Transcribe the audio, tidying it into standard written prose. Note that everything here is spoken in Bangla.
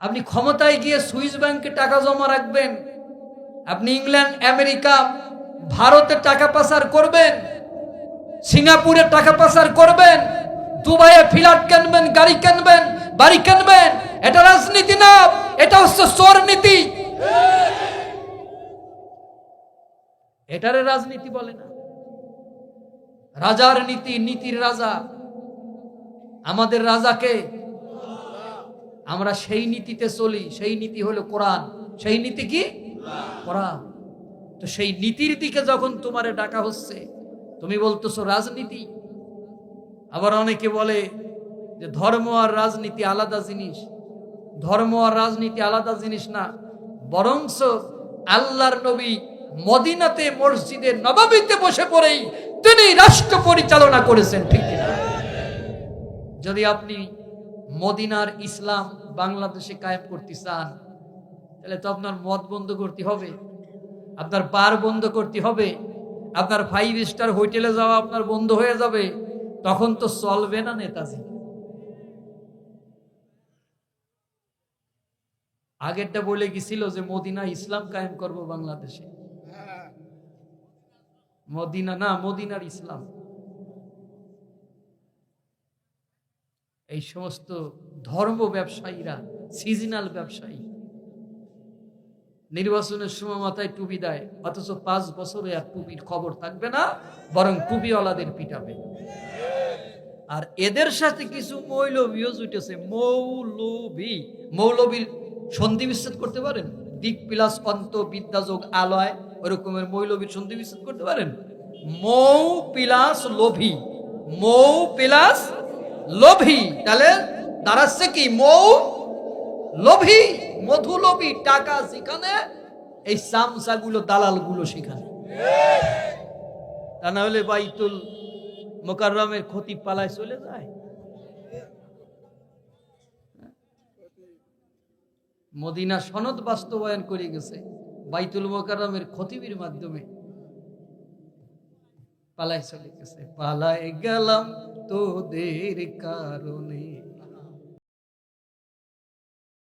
আপনি ক্ষমতায় গিয়ে সুইস ব্যাংকে টাকা জমা রাখবেন, আপনি ইংল্যান্ড, আমেরিকা, ভারতে টাকা পাচার করবেন, সিঙ্গাপুরে টাকা পাচার করবেন, দুবাইয়ে ফ্ল্যাট কিনবেন, গাড়ি কিনবেন, বাড়ি কিনবেন। এটা রাজনীতি না, এটা হচ্ছে চোর নীতি। এটারে রাজনীতি বলে না। রাজার নীতি, নীতির রাজা। আমাদের রাজাকে, আমরা সেই নীতিতে চলি। সেই নীতি হলো কোরআন। সেই নীতি কি? কোরআন। তো সেই নীতির দিকে যখন তোমারে ডাকা হচ্ছে, তুমি বলতেছো রাজনীতি। আবার অনেকে বলে যে ধর্ম আর রাজনীতি আলাদা জিনিস। ধর্ম আর রাজনীতি আলাদা জিনিস না, বরংস আল্লাহর নবী মদিনাতে মসজিদে নববীতে বসে পড়েই তিনি রাষ্ট্র পরিচালনা করেছেন, ঠিক কিনা? যদি আপনি মদিনার ইসলাম বাংলাদেশে কায়েম করতে চান, তাহলে তো আপনার মদ বন্ধ করতে হবে, আপনার বার বন্ধ করতে হবে, আপনার 5 স্টার হোটেলে যাওয়া আপনার বন্ধ হয়ে যাবে। তখন তো চলবে না নেতাজি। আগেরটা বলে গেছিল যে মদিনা ইসলাম কায়েম করব বাংলাদেশে। মদিনা না, মদিনার ইসলাম। এই সমস্ত ধর্ম ব্যবসায়ীরা সিজনাল ব্যবসায়ী, নির্বাচনের সময় মাথায় টুপি দেয়, অথচ 5 বছরে আর টুপির খবর থাকবে না, বরং টুপিওয়ালাদের পিটাবে। আর এদের সাথে কিছু মৌলবীও জুটেছে। মৌলবীর সন্ধি বিচ্ছেদ করতে পারেন? দিক প্লাস অন্ত বিদ্যাযোগ আলয়, ওরকমের মৌলবীর সন্ধি বিচ্ছেদ করতে পারেন? মৌ প্লাস লোভী, মৌ প্লাস লোভী, তাহলে দাঁড়াচ্ছে কি? মৌ লোভী, মধু লোভী। টাকা যেখানে, এই চামচাগুলো দালালগুলো সেখানে। তা না হলে বাইতুল মোকাররমের খতিব পালায় চলে যায়। মদিনা সনদ বাস্তবায়ন করে গেছে বাইতুল মোকাররমের খতিবের মাধ্যমে, পালায় চলে গেছে। পালায় গেলাম তোদের কারণে,